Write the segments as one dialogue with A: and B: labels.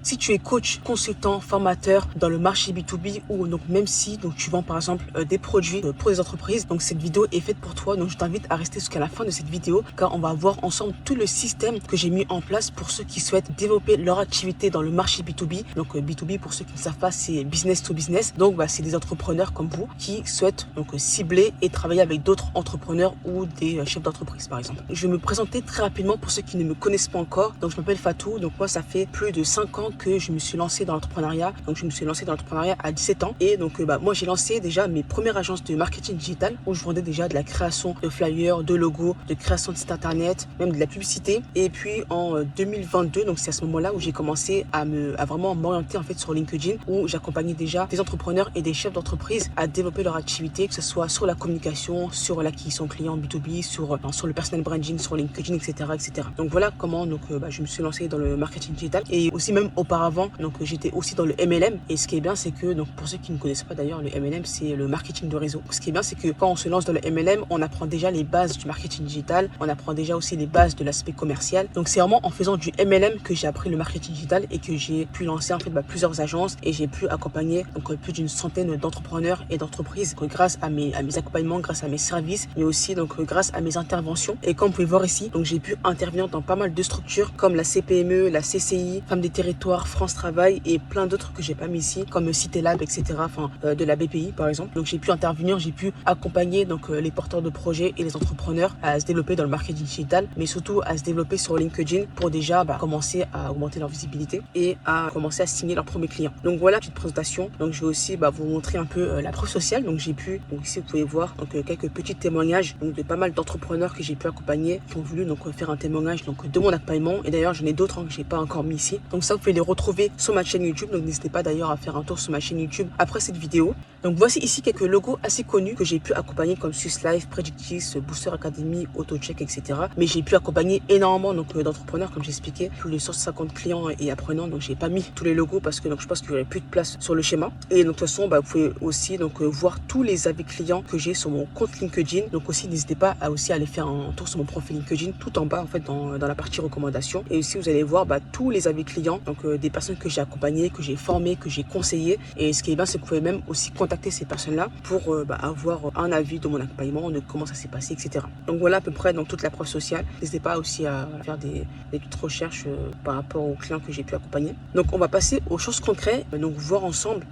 A: si tu es coach, consultant, formateur dans le marché B2B ou donc même si donc tu vends par exemple des produits pour des entreprises, donc cette vidéo est faite pour toi. Donc je t'invite à rester jusqu'à la fin de cette vidéo car on va voir ensemble tout le système que j'ai mis en place pour ceux qui souhaitent développer leur activité dans le marché B2B. Donc B2B, pour ceux qui ne savent pas, c'est business to business. Donc c'est des entrepreneurs comme vous qui souhaitent donc cibler et travailler avec d'autres entrepreneurs ou des chefs d'entreprise par exemple. Je vais me présenter très rapidement pour ceux qui ne me connaissent pas encore. Donc je m'appelle Fatou. Donc moi ça fait plus de 5 ans que je me suis lancé dans l'entrepreneuriat. Donc je me suis lancé dans l'entrepreneuriat à 17 ans et donc moi j'ai lancé déjà mes premières agences de marketing digital où je vendais déjà de la création de flyers, de logos, de création de site internet, même de la publicité. Et puis en 2022, donc c'est à ce moment-là où j'ai commencé à vraiment m'orienter en fait sur LinkedIn, où j'accompagnais déjà des entrepreneurs et des chefs d'entreprise à développer leur activité, que ce soit sur la communication, sur l'acquisition client B2B, sur le personal branding, sur LinkedIn, etc., etc. Donc voilà comment je me suis lancé dans le marketing digital. Et aussi même auparavant, donc j'étais aussi dans le MLM. Et ce qui est bien, c'est que donc pour ceux qui ne connaissent pas d'ailleurs, le MLM c'est le marketing de réseau. Ce qui est bien, c'est que quand on se lance dans le MLM, on apprend déjà les bases du marketing digital, on apprend déjà aussi les bases de l'aspect commercial. Donc c'est vraiment en faisant du MLM que j'ai appris le marketing digital et que j'ai pu lancer en fait plusieurs agences et j'ai pu accompagner donc plus d'une centaine d'entrepreneurs et d'entreprises grâce à mes accompagnements, grâce à mes services, mais aussi donc grâce à mes interventions. Et comme vous pouvez voir ici, donc j'ai pu intervenir dans pas mal de structures comme la CPME, la CCI, Femmes des Territoires, France Travail et plein d'autres que j'ai pas mis ici comme Citélab, etc. Enfin de la BPI par exemple. Donc j'ai pu intervenir, j'ai pu accompagner donc les porteurs de projets et les entrepreneurs à se développer dans le marketing digital, mais surtout à se développer sur LinkedIn pour déjà commencer à augmenter leur visibilité et à commencer à signer leurs premiers clients. Donc voilà, petite présentation. Donc je vais aussi vous montrer un peu la preuve sociale. Donc j'ai pu, donc ici vous pouvez voir donc quelques petits témoignages donc de pas mal d'entrepreneurs que j'ai pu accompagner qui ont voulu donc faire un témoignage donc de mon accompagnement. Et d'ailleurs j'en ai d'autres que j'ai pas encore mis ici. Donc ça vous pouvez les retrouver sur ma chaîne YouTube. Donc n'hésitez pas d'ailleurs à faire un tour sur ma chaîne YouTube après cette vidéo. Donc voici ici quelques logos assez connus que j'ai pu accompagner comme Swiss Life, Predictis, Booster Academy, AutoCheck, etc. Mais j'ai pu accompagner énormément d'entrepreneurs comme j'expliquais, plus de 150 clients et apprenants. Donc j'ai pas mis tous les logos parce que je pense qu'il y aurait plus de place sur le schéma. Et donc de toute façon vous pouvez aussi voir tous les avis clients que j'ai sur mon compte LinkedIn. Donc aussi n'hésitez pas à aller faire un tour sur mon profil LinkedIn tout en bas en fait dans la partie recommandations. Et aussi vous allez voir tous les avis clients donc des personnes que j'ai accompagnées, que j'ai formées, que j'ai conseillées. Et ce qui est bien, c'est que vous pouvez même aussi contacter ces personnes-là pour avoir un avis de mon accompagnement, de comment ça s'est passé, etc. Donc voilà à peu près dans toute la preuve sociale. N'hésitez pas aussi à faire des petites recherches par rapport aux clients que j'ai pu accompagner. Donc on va passer aux choses concrètes, donc voir ensemble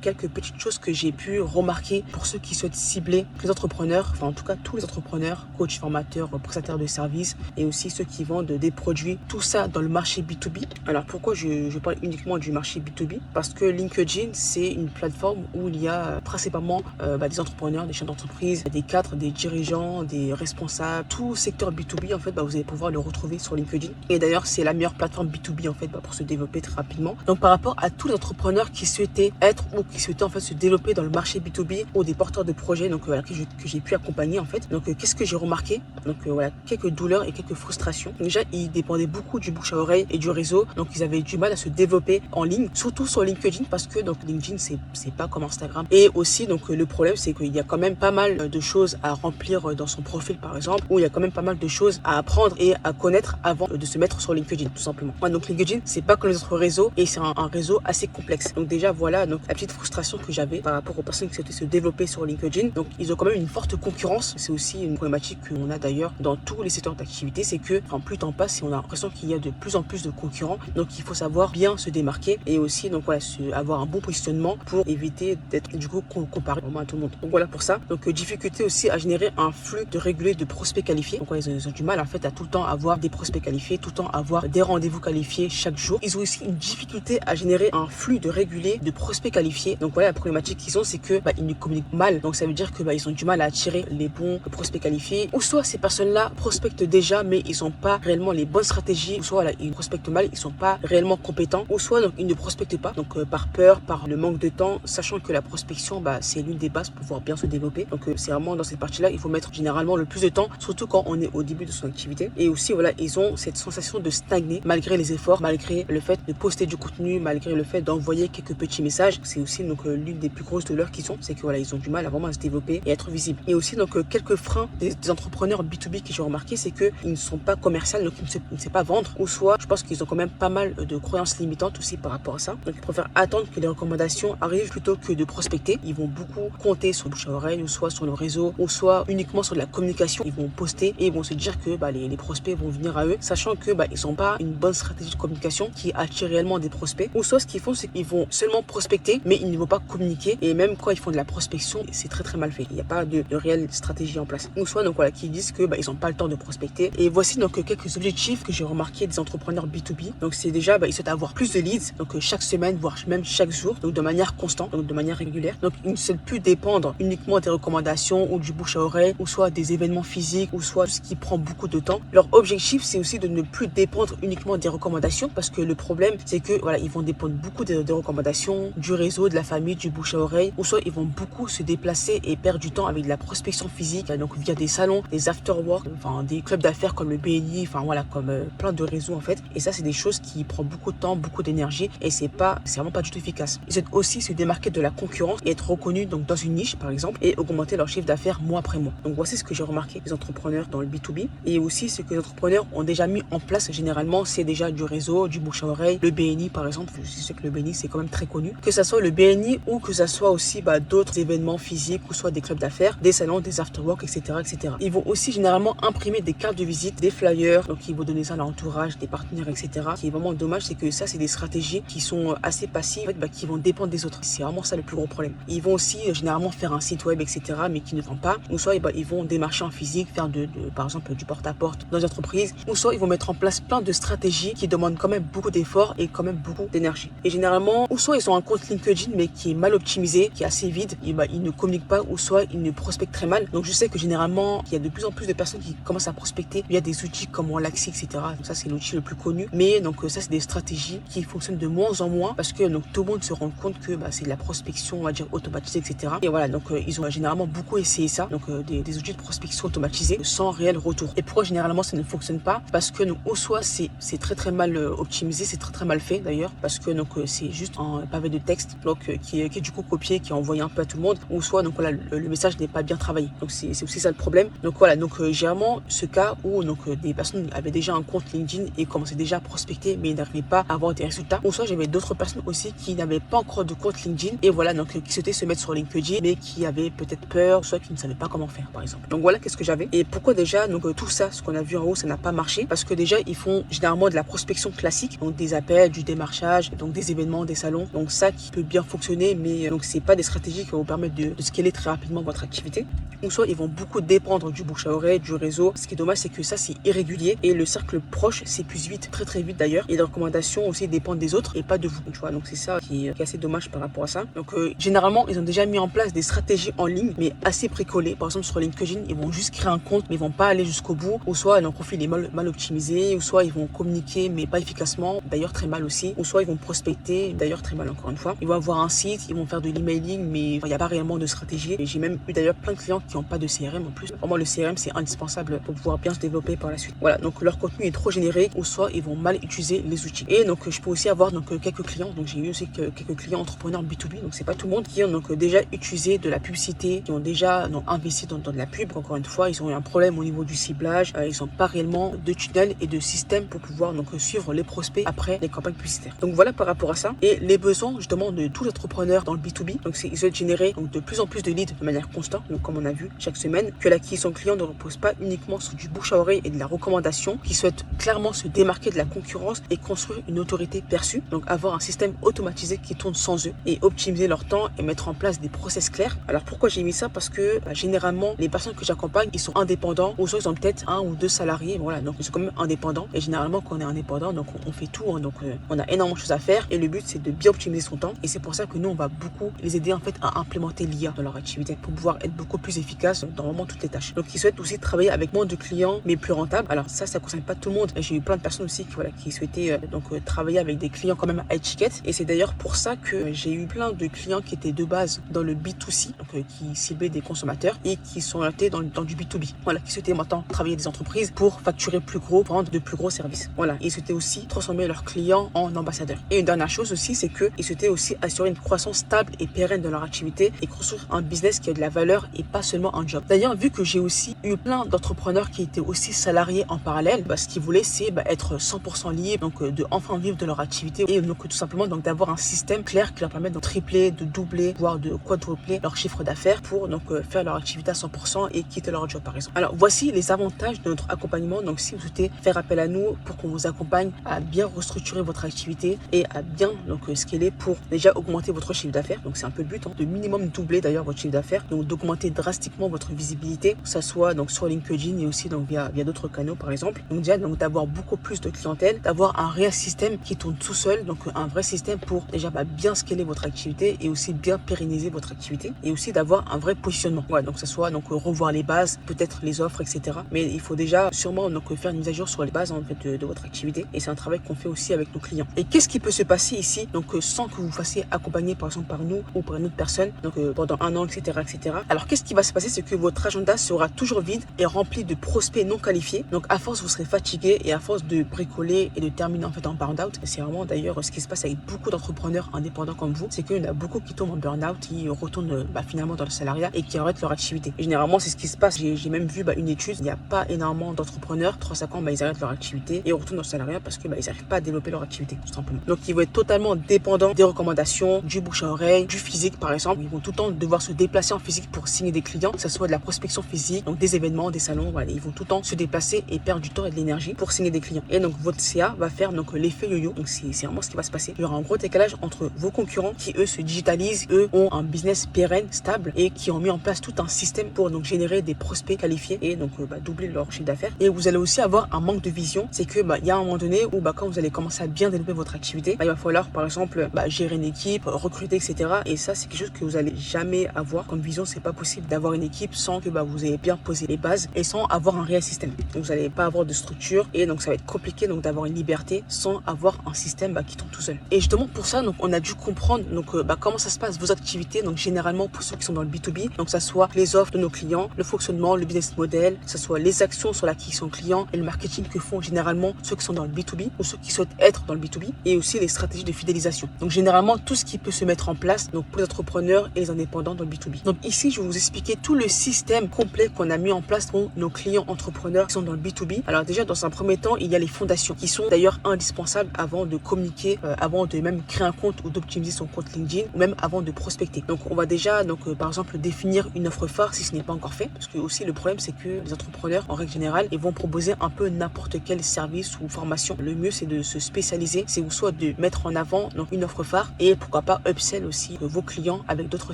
A: quelques petites choses que j'ai pu remarquer pour ceux qui souhaitent cibler les entrepreneurs, enfin en tout cas tous les entrepreneurs, coachs, formateurs, prestataires de services et aussi ceux qui vendent des produits, tout ça dans le marché B2B. Alors pourquoi je parle uniquement du marché B2B? Parce que LinkedIn c'est une plateforme où il y a principalement des entrepreneurs, des chefs d'entreprise, des cadres, des dirigeants, des responsables, tout secteur B2B en fait vous allez pouvoir le retrouver sur LinkedIn. Et d'ailleurs c'est la meilleure plateforme B2B en fait pour se développer très rapidement. Donc par rapport à tous les entrepreneurs qui souhaitaient être ou qui souhaitaient en fait se développer dans le marché B2B ou des porteurs de projets donc que j'ai pu accompagner en fait. Donc qu'est-ce que j'ai remarqué? Donc voilà, quelques douleurs et quelques frustrations. Déjà ils dépendaient beaucoup du bouche à oreille et du réseau, donc ils avaient du mal à se développer en ligne, surtout sur LinkedIn parce que donc LinkedIn c'est pas comme Instagram. Et aussi donc le problème c'est qu'il y a quand même pas mal de choses à remplir dans son profil par exemple, où il y a quand même pas mal de choses à apprendre et à connaître avant de se mettre sur LinkedIn tout simplement. Donc LinkedIn c'est pas comme les autres réseaux et c'est un réseau assez complexe. Donc déjà voilà donc la petite frustration que j'avais par rapport aux personnes qui souhaitaient se développer sur LinkedIn. Donc ils ont quand même une forte concurrence. C'est aussi une problématique qu'on a d'ailleurs dans tous les secteurs d'activité, c'est que plus le temps passe et on a l'impression qu'il y a de plus en plus de concurrents. Donc il faut savoir bien se démarquer et aussi donc voilà avoir un bon positionnement pour éviter d'être du coup comparé vraiment à tout le monde. Donc voilà pour ça. Donc difficulté aussi à générer un flux de régulier de prospects qualifiés. Donc ils ont du mal en fait à tout le temps avoir des prospects qualifiés, tout le temps avoir des rendez-vous qualifiés chaque jour. Ils ont aussi une difficulté à générer un flux de régulier de prospects qualifiés. Donc voilà la problématique qu'ils ont, c'est que ils ne communiquent mal. Donc ça veut dire que ils ont du mal à attirer les bons prospects qualifiés. Ou soit ces personnes-là prospectent déjà mais ils n'ont pas réellement les bonnes stratégies. Ou soit voilà, ils prospectent mal, ils sont pas réellement compétents. Ou soit donc ils ne prospectent pas. Donc par peur, par le manque de temps, sachant que la prospection c'est l'une des bases pour pouvoir bien se développer. Donc c'est vraiment dans cette partie-là, il faut mettre généralement le plus de temps, surtout quand on est au début de son activité. Et aussi voilà, ils ont cette sensation de stagner malgré les efforts, malgré le fait de poster du contenu, malgré le fait d'envoyer quelques petits messages. C'est aussi donc l'une des plus grosses douleurs qu'ils ont, c'est que voilà, ils ont du mal à vraiment se développer et être visibles. Et aussi donc quelques freins des entrepreneurs B2B que j'ai remarqué, c'est que ils ne sont pas commerciaux, donc ils ne savent pas vendre. Ou soit je pense qu'ils ont quand même pas mal de grosses croyances limitantes aussi par rapport à ça. Donc ils préfèrent attendre que les recommandations arrivent plutôt que de prospecter. Ils vont beaucoup compter sur le bouche à oreille, ou soit sur le réseau, ou soit uniquement sur la communication. Ils vont poster et ils vont se dire que les prospects vont venir à eux, sachant que ils n'ont pas une bonne stratégie de communication qui attire réellement des prospects. Ou soit ce qu'ils font, c'est qu'ils vont seulement prospecter, mais ils ne vont pas communiquer. Et même quand ils font de la prospection, c'est très très mal fait. Il n'y a pas de réelle stratégie en place. Ou soit qui disent que ils n'ont pas le temps de prospecter. Et voici donc quelques objectifs que j'ai remarqué des entrepreneurs B2B. Donc c'est déjà ils souhaitent avoir plus de leads, donc chaque semaine, voire même chaque jour, donc de manière constante, donc de manière régulière. Donc ils ne souhaitent plus dépendre uniquement des recommandations ou du bouche à oreille, ou soit des événements physiques, ou soit ce qui prend beaucoup de temps. Leur objectif, c'est aussi de ne plus dépendre uniquement des recommandations, parce que le problème, c'est que ils vont dépendre beaucoup des recommandations, du réseau, de la famille, du bouche à oreille, ou soit ils vont beaucoup se déplacer et perdre du temps avec de la prospection physique, donc via des salons, des after-work, des clubs d'affaires comme le BNI, comme plein de réseaux en fait. Et ça, c'est des choses qui prennent beaucoup de temps, beaucoup d'énergie, et c'est vraiment pas du tout efficace. Ils souhaitent aussi se démarquer de la concurrence et être reconnus donc dans une niche par exemple, et augmenter leur chiffre d'affaires mois après mois. Donc voici ce que j'ai remarqué des entrepreneurs dans le B2B, et aussi ce que les entrepreneurs ont déjà mis en place. Généralement, c'est déjà du réseau, du bouche à oreille, le BNI par exemple. Je sais que le BNI c'est quand même très connu, que ça soit le BNI ou que ça soit aussi d'autres événements physiques, ou soit des clubs d'affaires, des salons, des after-work, etc., etc. Ils vont aussi généralement imprimer des cartes de visite, des flyers, donc ils vont donner ça à l'entourage, des partenaires, etc. Ce qui est vraiment dommage, c'est que ça, c'est des stratégies qui sont assez passives, qui vont dépendre des autres. C'est vraiment ça le plus gros problème. Ils vont aussi généralement faire un site web, etc., mais qui ne vend pas, ou soit ils vont démarcher en physique, faire par exemple du porte-à-porte dans les entreprises, ou soit ils vont mettre en place plein de stratégies qui demandent quand même beaucoup d'efforts et quand même beaucoup d'énergie. Et généralement, ou soit ils ont un compte LinkedIn mais qui est mal optimisé, qui est assez vide, et ils ne communiquent pas, ou soit ils ne prospectent très mal. Donc je sais que généralement, il y a de plus en plus de personnes qui commencent à prospecter via des outils comme Wallaxy, etc. Donc ça, c'est l'outil le plus connu. Mais donc ça, c'est des stratégies qui fonctionnent de moins en moins, parce que tout le monde se rend compte que c'est de la prospection, on va dire automatisée, etc. Et voilà, donc ils ont généralement beaucoup essayé ça, donc des outils de prospection automatisés sans réel retour. Et pourquoi généralement ça ne fonctionne pas? Parce que ou soit c'est très très mal optimisé, c'est très très mal fait d'ailleurs, parce que c'est juste un pavé de texte qui est du coup copié, qui est envoyé un peu à tout le monde, ou soit le message n'est pas bien travaillé. Donc c'est aussi ça le problème. Donc voilà, j'ai vraiment ce cas où des personnes avaient déjà un compte LinkedIn et commençaient déjà à prospecter, mais ils n'arrivaient pas à avoir des résultats. Ou soit j'avais d'autres personnes aussi qui n'avaient pas encore de compte LinkedIn, et voilà, qui souhaitaient se mettre sur LinkedIn, mais qui avaient peut-être peur, soit qui ne savaient pas comment faire par exemple. Donc voilà, qu'est-ce que j'avais. Et pourquoi déjà tout ça, ce qu'on a vu en haut, ça n'a pas marché? Parce que déjà ils font généralement de la prospection classique, donc des appels, du démarchage, donc des événements, des salons. Donc ça qui peut bien fonctionner, mais c'est pas des stratégies qui vont vous permettre de scaler très rapidement votre activité. Ou soit ils vont beaucoup dépendre du bouche à oreille, du réseau. Ce qui est dommage, c'est que ça, c'est irrégulier, et le cercle proche s'épuise vite, très très vite d'ailleurs. Et les recommandations aussi dépendent des autres et pas de vous, tu vois. Donc c'est ça qui est assez dommage par rapport à ça. Donc généralement, ils ont déjà mis en place des stratégies en ligne, mais assez bricolées. Par exemple, sur LinkedIn, ils vont juste créer un compte, mais ils vont pas aller jusqu'au bout. Ou soit leur profil est mal optimisé, ou soit ils vont communiquer, mais pas efficacement, d'ailleurs très mal aussi. Ou soit ils vont prospecter, d'ailleurs très mal encore une fois. Ils vont avoir un site, ils vont faire de l'emailing, mais il n'y a pas réellement de stratégie. Et j'ai même eu d'ailleurs plein de clients qui n'ont pas de CRM en plus. Vraiment, le CRM, c'est indispensable pour pouvoir bien se développer par la suite. Voilà, donc leur contenu est trop générique, ou soit ils vont mal utiliser les outils. Et donc je peux aussi avoir quelques clients. Donc j'ai eu aussi quelques clients entrepreneurs B2B. Donc c'est pas tout le monde qui ont déjà utilisé de la publicité, qui ont déjà investi dans de la pub. Encore une fois, ils ont eu un problème au niveau du ciblage. Ils n'ont pas réellement de tunnel et de système pour pouvoir suivre les prospects après les campagnes publicitaires. Donc voilà par rapport à ça. Et les besoins justement de tous les entrepreneurs dans le B2B. Donc ils souhaitent générer de plus en plus de leads de manière constante. Donc comme on a vu chaque semaine, que l'acquisition client ne repose pas uniquement sur du bouche à oreille et de la recommandation, qui souhaitent clairement se démarquer de la concurrence et construire une autorité perçue. Donc avoir un système automatisé qui tourne sans eux, et optimiser leur temps et mettre en place des process clairs. Alors pourquoi j'ai mis ça? Parce que généralement les personnes que j'accompagne, ils sont indépendants, ou soit ils ont peut-être 1 ou 2 salariés. Voilà, donc ils sont quand même indépendants. Et généralement quand on est indépendant, donc on fait tout, hein, donc on a énormément de choses à faire, et le but c'est de bien optimiser son temps. Et c'est pour ça que nous on va beaucoup les aider en fait à implémenter l'IA dans leur activité pour pouvoir être beaucoup plus efficace dans vraiment toutes les tâches. Donc ils souhaitent aussi travailler avec moins de clients mais plus rentables. Alors ça concerne pas tout le monde. J'ai eu plein de personnes aussi qui souhaitaient travailler avec des clients quand même à étiquette. Et c'est d'ailleurs pour ça que j'ai eu plein de clients qui étaient de base dans le B2C, donc qui ciblaient des consommateurs, et qui sont orientés dans du B2B. Voilà, qui souhaitaient maintenant travailler avec des entreprises pour facturer plus gros, pour rendre de plus gros services. Voilà, et ils souhaitaient aussi transformer leurs clients en ambassadeurs. Et une dernière chose aussi, c'est qu'ils souhaitaient aussi assurer une croissance stable et pérenne dans leur activité et construire un business qui a de la valeur et pas seulement un job. D'ailleurs, vu que j'ai aussi eu plein d'entrepreneurs qui étaient aussi salariés en parallèle, ce qu'ils voulaient, c'est être 100% libre, donc de enfin vivre de leur activité et donc tout simplement donc d'avoir un système clair qui leur permet de tripler, de doubler, voire de quadrupler leur chiffre d'affaires pour donc faire leur activité à 100% et quitter leur job par exemple. Alors voici les avantages de notre accompagnement. Donc si vous souhaitez faire appel à nous pour qu'on vous accompagne à bien restructurer votre activité et à bien donc scaler pour déjà augmenter votre chiffre d'affaires. Donc c'est un peu le but, de minimum doubler d'ailleurs votre chiffre d'affaires, donc d'augmenter drastiquement votre visibilité, que ça soit donc sur LinkedIn et aussi donc via d'autres canaux par exemple. Donc déjà donc d'avoir beaucoup plus de clientèle, d'avoir un réel système qui tourne tout seul, donc un vrai système pour déjà bien scaler votre activité et aussi bien pérenniser votre activité et aussi d'avoir un vrai positionnement. Ouais, donc ça soit donc revoir les bases, peut-être les offres, etc. Mais il faut déjà sûrement donc faire une mise à jour sur les bases en fait de votre activité et c'est un travail qu'on fait aussi avec nos clients. Et qu'est-ce qui peut se passer ici donc sans que vous vous fassiez accompagner par exemple par nous ou par une autre personne donc pendant un an, etc., etc. Alors qu'est-ce qui va se passer, c'est que votre agenda sera toujours vide et rempli de prospects non qualifiés. Donc à force vous serez fatigué et à force de bricoler et de terminer en fait en burn-out. C'est vraiment d'ailleurs ce qui se passe avec beaucoup d'entrepreneurs indépendants comme vous, c'est qu'il y en a beaucoup qui tombent en burn-out, qui retournent finalement dans le salariat et qui arrêtent leur activité. Et généralement c'est ce qui se passe. J'ai même vu une étude, il n'y a pas énormément d'entrepreneurs, 3-5 ans ils arrêtent leur activité et retournent dans le salariat parce que ils n'arrivent pas à développer leur activité tout simplement. Donc ils vont être totalement dépendants des recommandations, du bouche à oreille, du physique par exemple. Ils vont tout le temps devoir se déplacer en physique pour signer des clients, que ce soit de la prospection physique, donc des événements, des salons, voilà. Ils vont tout le temps se déplacer et perdre du temps et de l'énergie pour signer des clients. Et donc votre CA va faire donc l'effet yo-yo. Donc c'est vraiment ce qui va se passer. Il y aura un gros décalage entre vos concurrents qui eux se digitalisent, eux ont un business pérenne, stable et qui ont mis en place tout un système pour donc générer des prospects qualifiés et donc doubler leur chiffre d'affaires. Et vous allez aussi avoir un manque de vision, c'est que il y a un moment donné où quand vous allez commencer à bien développer votre activité, il va falloir par exemple gérer une équipe, recruter, etc. Et ça c'est quelque chose que vous allez jamais avoir comme vision. C'est pas possible d'avoir une équipe sans que vous ayez bien posé les bases et sans avoir un réel système. Donc vous n'allez pas avoir de structure et donc ça va être compliqué donc d'avoir une liberté sans avoir un système qui tourne tout seul. Et justement pour ça donc on a dû comprendre donc comment ça se passe vos activités, donc généralement pour ceux qui sont dans le B2B, donc ça soit les offres de nos clients, le fonctionnement, le business model, que ça soit les actions sur l'acquisition client et le marketing que font généralement ceux qui sont dans le B2B ou ceux qui souhaitent être dans le B2B, et aussi les stratégies de fidélisation. Donc généralement tout ce qui peut se mettre en place donc pour les entrepreneurs et les indépendants dans le B2B. Donc ici je vais vous expliquer tout le système complet qu'on a mis en place pour nos clients entrepreneurs qui sont dans le B2B. Alors déjà dans un premier temps il y a les fondations qui sont d'ailleurs indispensables avant de communiquer, avant de même créer un compte ou d'optimiser son compte LinkedIn ou même avant de prospecter. Donc on va déjà donc par exemple définir une offre phare si ce n'est pas encore fait, parce que aussi le problème c'est que les entrepreneurs en règle générale ils vont proposer un peu n'importe quel service ou formation. Le mieux c'est de se spécialiser, c'est ou soit de mettre en avant donc une offre phare et pourquoi pas upsell aussi vos clients avec d'autres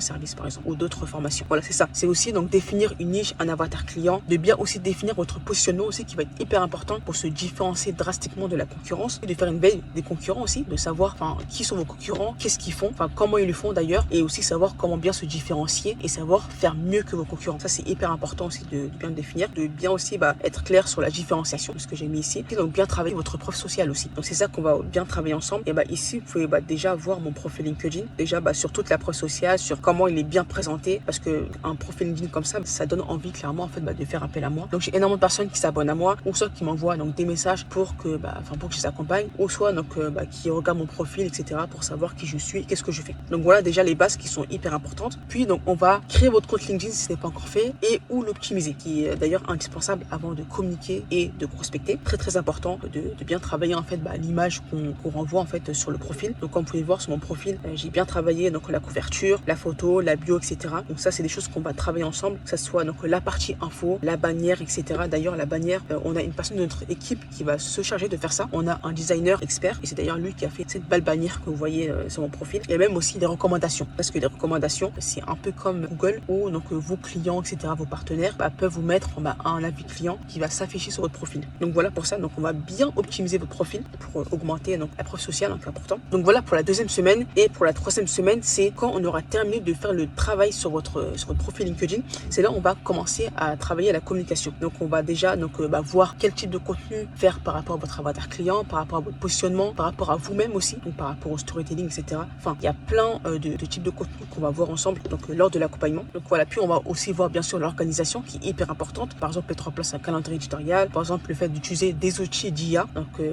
A: services par exemple ou d'autres formations. Voilà, c'est ça. C'est aussi donc définir une niche, un avatar client, de bien aussi définir votre positionnement aussi qui va être hyper important pour se différencier drastiquement de la concurrence et de faire une veille des concurrents aussi, de savoir qui sont vos concurrents, qu'est-ce qu'ils font, comment ils le font d'ailleurs, et aussi savoir comment bien se différencier et savoir faire mieux que vos concurrents. Ça c'est hyper important aussi de bien le définir, de bien aussi être clair sur la différenciation, ce que j'ai mis ici, et donc bien travailler votre preuve sociale aussi. Donc c'est ça qu'on va bien travailler ensemble. Et ici vous pouvez déjà voir mon profil LinkedIn, déjà sur toute la preuve sociale, sur comment il est bien présenté, parce que un profil LinkedIn comme ça donne envie clairement en fait de faire appel à moi. Donc j'ai énormément de personnes qui s'abonnent à moi, ou soit qui m'envoient donc des messages pour que pour que je les accompagne, ou soit donc qui regardent mon profil, etc. pour savoir qui je suis et qu'est-ce que je fais. Donc voilà déjà les bases qui sont hyper importantes. Puis donc on va créer votre compte LinkedIn si ce n'est pas encore fait et ou l'optimiser, qui est d'ailleurs indispensable avant de communiquer et de prospecter. Très très important de bien travailler en fait l'image qu'on renvoie en fait sur le profil. Donc comme vous pouvez voir sur mon profil, j'ai bien travaillé donc la couverture, la photo, la bio, etc. Donc ça c'est des choses qu'on va travailler ensemble, que ça soit donc la partie info, la bannière, etc. D'ailleurs la bannière, on a une personne de notre équipe qui va se charger de faire ça. On a un designer expert et c'est d'ailleurs lui qui a fait cette belle bannière que vous voyez sur mon profil. Et même aussi des recommandations, parce que les recommandations c'est un peu comme Google où donc vos clients, etc., vos partenaires peuvent vous mettre un avis client qui va s'afficher sur votre profil. Donc voilà pour ça, donc on va bien optimiser votre profil pour augmenter donc la preuve sociale, donc important. Donc voilà pour la deuxième semaine. Et pour la troisième semaine, c'est quand on aura terminé de faire le travail sur votre profil LinkedIn, c'est là où on va commencer à travailler à la communication. Donc on va déjà voir quel type de contenu faire par rapport à votre avatar client, par rapport à votre positionnement, par rapport à vous-même aussi, donc par rapport au storytelling, etc. Enfin, il y a plein de types de contenu qu'on va voir ensemble donc lors de l'accompagnement. Donc voilà, puis on va aussi voir bien sûr l'organisation qui est hyper importante. Par exemple, mettre en place un calendrier éditorial, par exemple le fait d'utiliser des outils d'IA,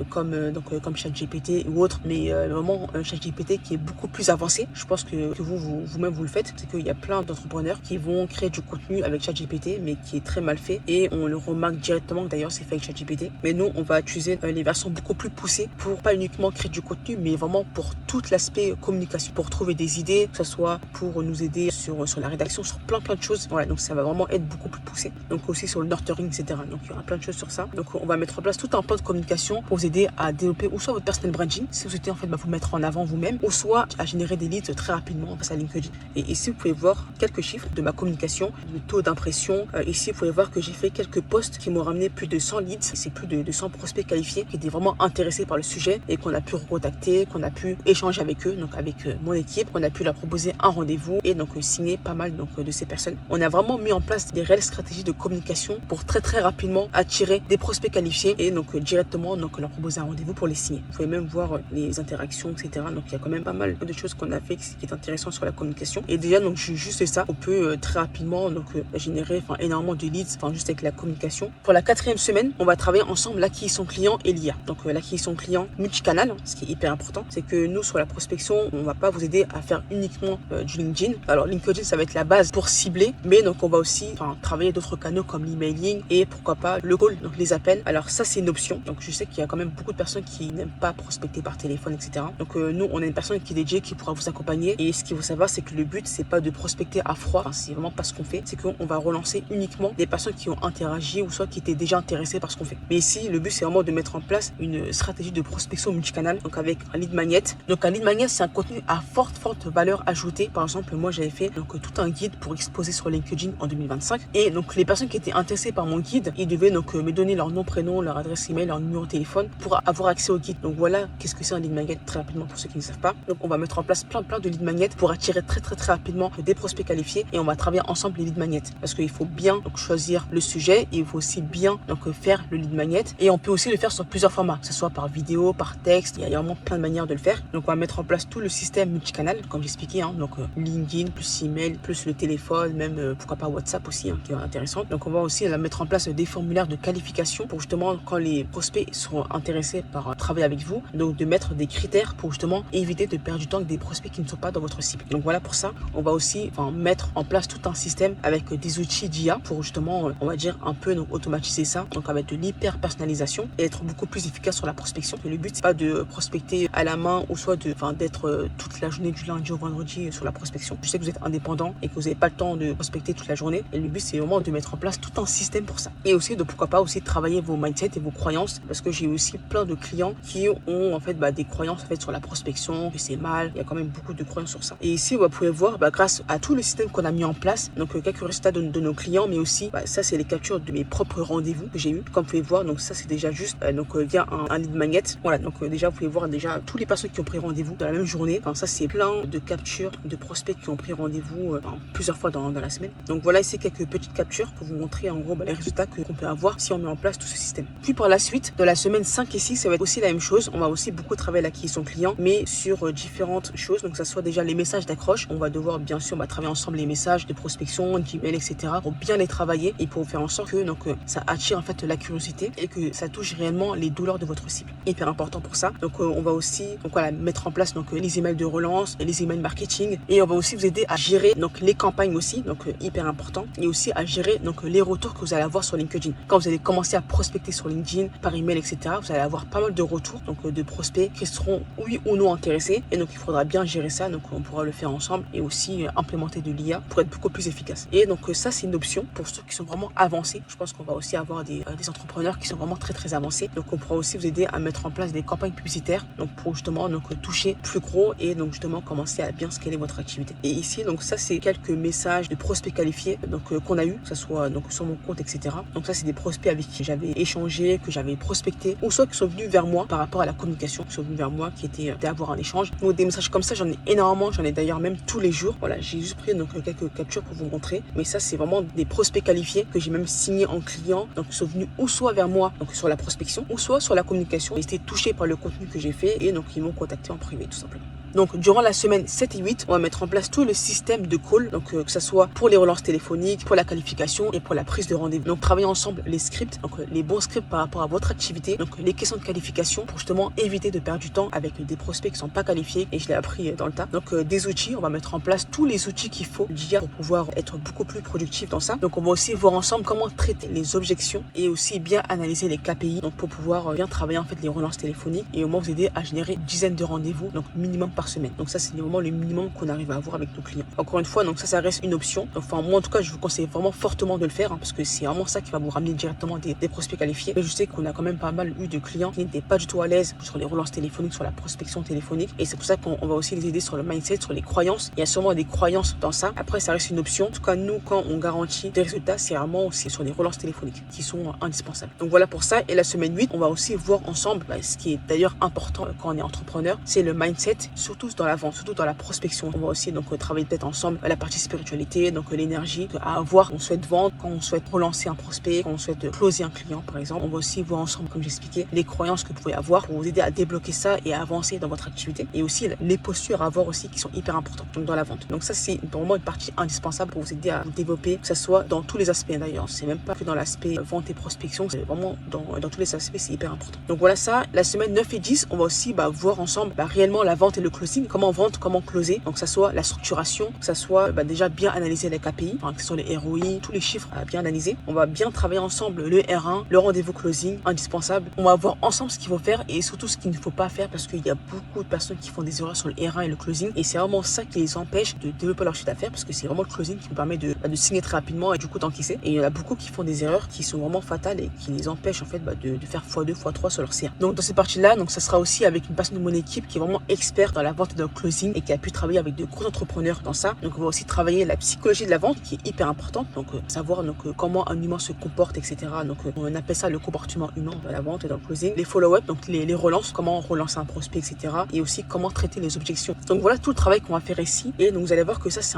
A: comme ChatGPT ou autre, mais vraiment ChatGPT qui est beaucoup plus avancé. Je pense que vous-même vous le faites, c'est qu'il y a plein d'entrepreneurs qui vont créer du contenu avec ChatGPT, mais qui est très mal fait et on le remarque directement. D'ailleurs, c'est fait avec ChatGPT. Mais nous, on va utiliser les versions beaucoup plus poussées poussé pour pas uniquement créer du contenu, mais vraiment pour tout l'aspect communication, pour trouver des idées, que ce soit pour nous aider sur la rédaction, sur plein de choses. Voilà, donc ça va vraiment être beaucoup plus poussé. Donc aussi sur le nurturing, etc. Donc il y aura plein de choses sur ça. Donc on va mettre en place tout un plan de communication pour vous aider à développer ou soit votre personal branding, si vous souhaitez en fait vous mettre en avant vous-même, ou soit à générer des leads très rapidement grâce à LinkedIn. Et ici vous pouvez voir quelques chiffres de ma communication, le taux d'impression. Ici vous pouvez voir que j'ai fait quelques posts qui m'ont ramené plus de 100 leads. C'est plus de 100 prospects qualifiés qui étaient vraiment intéressés par le sujet et qu'on a pu recontacter, qu'on a pu échanger avec eux, donc avec mon équipe, qu'on a pu leur proposer un rendez-vous et donc signer pas mal de ces personnes. On a vraiment mis en place des réelles stratégies de communication pour très rapidement attirer des prospects qualifiés et donc directement leur proposer un rendez-vous pour les signer. Vous pouvez même voir les interactions, etc. Donc il y a quand même pas mal de choses qu'on a fait qui est intéressant sur la communication. Et déjà donc juste ça, on peut très rapidement générer énormément de leads, juste avec la communication. Pour la 4e semaine, on va travailler ensemble l'acquisition client et l'IA. Donc l'acquisition client multicanal, ce qui est hyper important, c'est que nous sur la prospection, on va pas vous aider à faire uniquement du LinkedIn. Alors LinkedIn, ça va être la base pour cibler, mais donc on va aussi travailler d'autres canaux comme l'emailing et pourquoi pas le call, donc les appels. Alors ça c'est une option. Donc je sais qu'il y a quand même beaucoup de personnes qui n'aiment pas prospecter par téléphone, etc. Donc nous on a une personne qui est dédiée qui pourra vous accompagner. Et ce qu'il faut savoir, c'est que le but c'est pas de prospecter à froid. C'est vraiment pas ce qu'on fait. C'est qu'on va relancer uniquement des personnes qui ont interagi ou soit qui étaient déjà intéressées par ce qu'on fait. Mais ici le but c'est vraiment de mettre en place une stratégie de prospection multicanal, donc avec un lead magnet. Donc un lead magnet c'est un contenu à forte valeur ajoutée. Par exemple moi j'avais fait tout un guide pour exposer sur LinkedIn en 2025 et donc les personnes qui étaient intéressées par mon guide, ils devaient me donner leur nom, prénom, leur adresse email, leur numéro de téléphone pour avoir accès au guide. Donc voilà qu'est-ce que c'est un lead magnet très rapidement pour ceux qui ne savent pas. Donc on va mettre en place plein de lead magnets pour attirer très rapidement des prospects qualifiés et on va travailler ensemble les lead magnets parce qu'il faut bien choisir le sujet et il faut aussi bien faire le lead magnet et on peut aussi le faire sur plusieurs formats, que ce soit par vidéo, par texte. Il y a vraiment plein de manières de le faire. Donc on va mettre en place tout le système multicanal comme j'expliquais, donc LinkedIn plus email plus le téléphone, même pourquoi pas WhatsApp aussi qui est intéressant. Donc on va aussi mettre en place des formulaires de qualification pour justement quand les prospects seront intéressés par travailler avec vous, donc de mettre des critères pour justement éviter de perdre du temps avec des prospects qui ne sont pas dans votre cible. Donc voilà pour ça, on va aussi mettre en place tout un système avec des outils d'IA pour justement on va dire un peu automatiser ça, donc avec de l'hyper personnalisation et être beaucoup plus efficace sur la prospection. Et le but c'est pas de prospecter à la main ou soit d'être toute la journée du lundi au vendredi sur la prospection. Je sais que vous êtes indépendant et que vous n'avez pas le temps de prospecter toute la journée et le but c'est vraiment de mettre en place tout un système pour ça et aussi de pourquoi pas aussi travailler vos mindsets et vos croyances parce que j'ai aussi plein de clients qui ont des croyances sur la prospection, que c'est mal. Il y a quand même beaucoup de croyances sur ça. Et ici vous pouvez voir grâce à tout le système qu'on a mis en place, donc quelques résultats de nos clients, mais aussi ça c'est les captures de mes propres rendez-vous que j'ai eu comme vous pouvez voir. Donc ça c'est déjà juste via un lead magnet. Voilà, donc déjà vous pouvez voir déjà tous les personnes qui ont pris rendez-vous dans la même journée. Ça c'est plein de captures de prospects qui ont pris rendez-vous plusieurs fois dans la semaine. Donc voilà ici quelques petites captures pour vous montrer en gros les résultats qu'on peut avoir si on met en place tout ce système. Puis par la suite, de la semaine 5 et 6, ça va être aussi la même chose. On va aussi beaucoup travailler l'acquisition client, mais sur différentes choses. Donc ça soit déjà les messages d'accroche. On va devoir bien sûr travailler ensemble les messages de prospection, d'email, etc. pour bien les travailler et pour faire en sorte que ça attire en fait la curiosité et que ça touche réellement les douleurs de votre cible. Hyper important pour ça. Donc on va aussi mettre en place les emails de relance, les emails marketing et on va aussi vous aider à gérer les campagnes aussi, hyper important, et aussi à gérer les retours que vous allez avoir sur LinkedIn. Quand vous allez commencer à prospecter sur LinkedIn par email, etc., vous allez avoir pas mal de retours de prospects qui seront oui ou non intéressés et donc il faudra bien gérer ça. Donc on pourra le faire ensemble et aussi implémenter de l'IA pour être beaucoup plus efficace. Et donc ça c'est une option pour ceux qui sont vraiment avancés. Je pense qu'on va aussi avoir des entrepreneurs qui sont vraiment très avancés. Donc on pourra aussi vous aider à mettre en place des campagnes publicitaires pour justement toucher plus gros et donc justement commencer à bien scaler votre activité. Et ici donc ça c'est quelques messages de prospects qualifiés qu'on a eu, que ce soit sur mon compte, etc. Donc ça c'est des prospects avec qui j'avais échangé, que j'avais prospecté, ou soit qui sont venus vers moi par rapport à la communication, qui sont venus vers moi, qui étaient d'avoir un échange. Donc des messages comme ça j'en ai énormément, j'en ai d'ailleurs même tous les jours. Voilà, j'ai juste pris quelques captures pour vous montrer, mais ça c'est vraiment des prospects qualifiés que j'ai même signé en client, donc ils sont venus ou soit vers moi sur la prospection ou soit sur la communication. Ils étaient touchés par le contenu que j'ai fait et donc ils m'ont contacté en privé tout simplement. Donc durant la semaine 7 et 8, on va mettre en place tout le système de call, donc que ce soit pour les relances téléphoniques, pour la qualification et pour la prise de rendez-vous. Donc travailler ensemble les scripts, donc les bons scripts par rapport à votre activité, donc les questions de qualification pour justement éviter de perdre du temps avec des prospects qui sont pas qualifiés, et je l'ai appris dans le tas. Donc des outils, on va mettre en place tous les outils qu'il faut pour pouvoir être beaucoup plus productif dans ça. Donc on va aussi voir ensemble comment traiter les objections et aussi bien analyser les KPI, donc pour pouvoir bien travailler en fait les relances téléphoniques et au moins vous aider à générer une dizaine de rendez-vous, donc minimum par semaine. Donc ça c'est vraiment le minimum qu'on arrive à avoir avec nos clients. Encore une fois, donc ça reste une option. Enfin moi en tout cas je vous conseille vraiment fortement de le faire parce que c'est vraiment ça qui va vous ramener directement des prospects qualifiés. Mais je sais qu'on a quand même pas mal eu de clients qui n'étaient pas du tout à l'aise sur les relances téléphoniques, sur la prospection téléphonique, et c'est pour ça qu'on va aussi les aider sur le mindset, sur les croyances. Il y a sûrement des croyances dans ça. Après ça reste une option. En tout cas nous quand on garantit des résultats, c'est vraiment sur les relances téléphoniques qui sont indispensables. Donc voilà pour ça. Et la semaine 8, on va aussi voir ensemble ce qui est d'ailleurs important quand on est entrepreneur, c'est le mindset, surtout dans la vente, surtout dans la prospection. On va aussi donc travailler peut-être ensemble la partie spiritualité, donc l'énergie à avoir quand on souhaite vendre, quand on souhaite relancer un prospect, quand on souhaite closer un client par exemple. On va aussi voir ensemble, comme j'expliquais, les croyances que vous pouvez avoir pour vous aider à débloquer ça et à avancer dans votre activité, et aussi les postures à avoir aussi qui sont hyper importantes donc dans la vente. Donc ça c'est pour moi une partie indispensable pour vous aider à vous développer, que ce soit dans tous les aspects d'ailleurs. C'est même pas que dans l'aspect vente et prospection, c'est vraiment dans tous les aspects, c'est hyper important. Donc voilà ça. La semaine 9 et 10, on va aussi voir ensemble réellement la vente et le closing, comment vendre, comment closer, donc que ça soit la structuration, que ça soit déjà bien analyser les KPI, que ce soit les ROI, tous les chiffres à bien analyser. On va bien travailler ensemble le R1, le rendez-vous closing, indispensable. On va voir ensemble ce qu'il faut faire et surtout ce qu'il ne faut pas faire, parce qu'il y a beaucoup de personnes qui font des erreurs sur le R1 et le closing, et c'est vraiment ça qui les empêche de développer leur chiffre d'affaires, parce que c'est vraiment le closing qui vous permet de signer très rapidement et du coup d'encaisser. Et il y en a beaucoup qui font des erreurs qui sont vraiment fatales et qui les empêchent en fait de faire x2, x3 sur leur CA. Donc dans cette partie-là, donc ça sera aussi avec une personne de mon équipe qui est vraiment expert dans la vente et dans le closing et qui a pu travailler avec de gros entrepreneurs dans ça. Donc on va aussi travailler la psychologie de la vente qui est hyper importante, donc savoir comment un humain se comporte, etc. Donc on appelle ça le comportement humain dans la vente et dans le closing. Les follow-up, donc les relances, comment relancer un prospect, etc. Et aussi comment traiter les objections. Donc voilà tout le travail qu'on va faire ici, et donc vous allez voir que ça c'est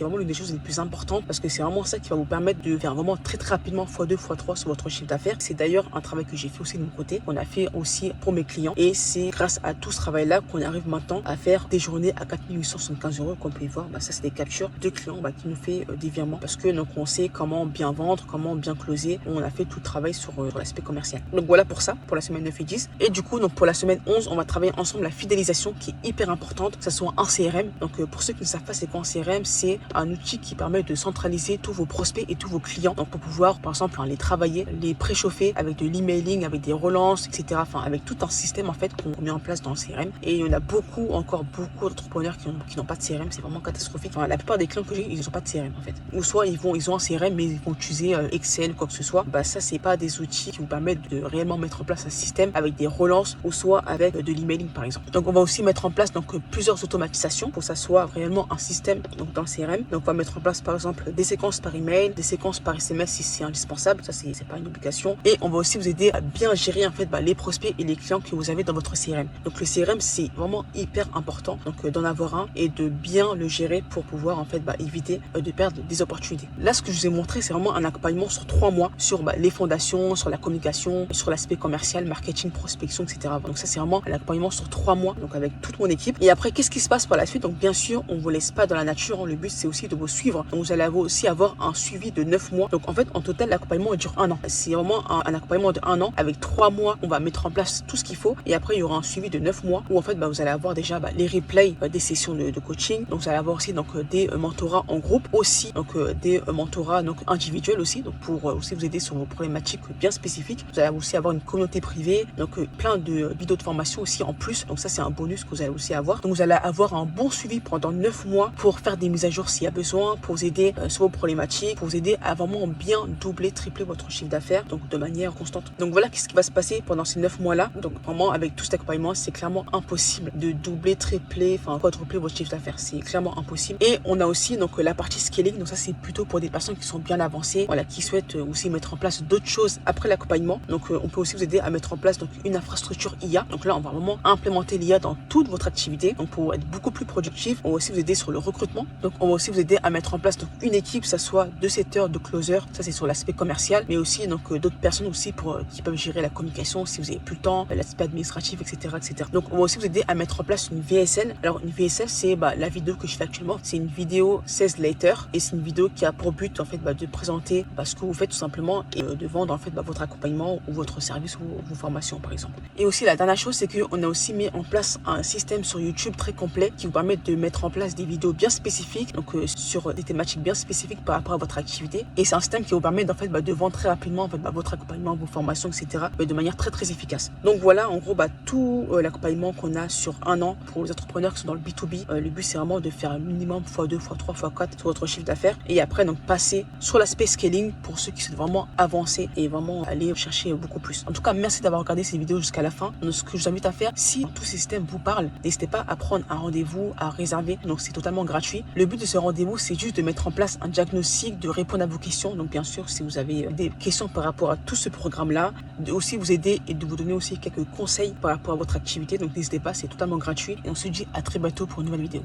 A: vraiment l'une des choses les plus importantes, parce que c'est vraiment ça qui va vous permettre de faire vraiment très rapidement x2, x3 sur votre chiffre d'affaires. C'est d'ailleurs un travail que j'ai fait aussi de mon côté, qu'on a fait aussi pour mes clients, et c'est grâce à tout ce travail là qu'on arrive maintenant à faire des journées à 4 875 €. Comme vous pouvez voir, ça c'est des captures de clients qui nous fait des virements, parce que donc on sait comment bien vendre, comment bien closer. On a fait tout le travail sur l'aspect commercial. Donc voilà pour ça, pour la semaine 9 et 10. Et du coup donc pour la semaine 11, on va travailler ensemble la fidélisation qui est hyper importante, que ce soit un CRM. Donc pour ceux qui ne savent pas c'est quoi un CRM, c'est un outil qui permet de centraliser tous vos prospects et tous vos clients, donc pour pouvoir par exemple les travailler, les préchauffer avec de l'emailing, avec des relances, etc. Enfin avec tout un système en fait qu'on met en place dans le CRM. Et il y en a encore beaucoup d'entrepreneurs qui n'ont pas de CRM. C'est vraiment catastrophique. Enfin, la plupart des clients que j'ai, ils n'ont pas de CRM en fait, ou soit ils ont un CRM mais ils vont utiliser Excel, quoi que ce soit. Ça c'est pas des outils qui vous permettent de réellement mettre en place un système avec des relances, ou soit avec de l'emailing par exemple. Donc on va aussi mettre en place plusieurs automatisations pour que ça soit réellement un système donc dans le CRM. Donc on va mettre en place par exemple des séquences par email, des séquences par SMS si c'est indispensable. Ça c'est pas une obligation. Et on va aussi vous aider à bien gérer en fait les prospects et les clients que vous avez dans votre CRM. Donc le CRM c'est vraiment hyper important donc d'en avoir un et de bien le gérer pour pouvoir en fait éviter de perdre des opportunités. Là ce que je vous ai montré c'est vraiment un accompagnement sur 3 mois sur les fondations, sur la communication, sur l'aspect commercial, marketing, prospection, etc. Donc ça c'est vraiment un accompagnement sur 3 mois donc avec toute mon équipe. Et après qu'est-ce qui se passe par la suite? Donc bien sûr on vous laisse pas dans la nature, le but c'est aussi de vous suivre. Donc vous allez aussi avoir un suivi de 9 mois. Donc en fait en total l'accompagnement dure 1 an. C'est vraiment un accompagnement de 1 an avec 3 mois. On va mettre en place tout ce qu'il faut, et après il y aura un suivi de 9 mois où en fait vous allez avoir déjà les replays des sessions de coaching. Donc vous allez avoir aussi des mentorats en groupe, aussi donc des mentorats individuels aussi, donc pour aussi vous aider sur vos problématiques bien spécifiques. Vous allez aussi avoir une communauté privée, donc plein de vidéos de formation aussi en plus. Donc ça c'est un bonus que vous allez aussi avoir. Donc vous allez avoir un bon suivi pendant 9 mois pour faire des mises à jour s'il y a besoin, pour vous aider sur vos problématiques, pour vous aider à vraiment bien doubler, tripler votre chiffre d'affaires donc de manière constante. Donc voilà qu'est-ce qui va se passer pendant ces 9 mois là. Donc vraiment avec tout cet accompagnement c'est clairement impossible de doubler, tripler, enfin quadrupler votre chiffre d'affaires, c'est clairement impossible. Et on a aussi la partie scaling. Donc ça c'est plutôt pour des personnes qui sont bien avancées, qui souhaitent aussi mettre en place d'autres choses après l'accompagnement. Donc on peut aussi vous aider à mettre en place une infrastructure IA. Donc là on va vraiment implémenter l'IA dans toute votre activité, donc pour être beaucoup plus productif. On va aussi vous aider sur le recrutement. Donc on va aussi vous aider à mettre en place une équipe, que ça soit de setters, de closers, ça c'est sur l'aspect commercial, mais aussi d'autres personnes aussi qui peuvent gérer la communication si vous n'avez plus le temps, l'aspect administratif, etc., etc. Donc on va aussi vous aider à mettre en place une VSL. Alors une VSL, c'est la vidéo que je fais actuellement. C'est une vidéo 16 later et c'est une vidéo qui a pour but en fait de présenter ce que vous faites tout simplement et de vendre en fait votre accompagnement ou votre service ou vos formations par exemple. Et aussi la dernière chose, c'est qu'on a aussi mis en place un système sur YouTube très complet qui vous permet de mettre en place des vidéos bien spécifiques, donc sur des thématiques bien spécifiques par rapport à votre activité. Et c'est un système qui vous permet de vendre très rapidement votre accompagnement, vos formations, etc. de manière très très efficace. Donc voilà en gros tout l'accompagnement qu'on a sur un an pour les entrepreneurs qui sont dans le B2B. Le but c'est vraiment de faire un minimum x2, x3, x4 sur votre chiffre d'affaires et après donc passer sur l'aspect scaling pour ceux qui souhaitent vraiment avancer et vraiment aller chercher beaucoup plus. En tout cas, merci d'avoir regardé cette vidéo jusqu'à la fin. Donc, ce que je vous invite à faire, si tous ces systèmes vous parlent, n'hésitez pas à prendre un rendez-vous, à réserver. Donc c'est totalement gratuit. Le but de ce rendez-vous, c'est juste de mettre en place un diagnostic, de répondre à vos questions. Donc bien sûr, si vous avez des questions par rapport à tout ce programme-là, de aussi vous aider et de vous donner aussi quelques conseils par rapport à votre activité. Donc n'hésitez pas, c'est totalement gratuit. Et on se dit à très bientôt pour une nouvelle vidéo.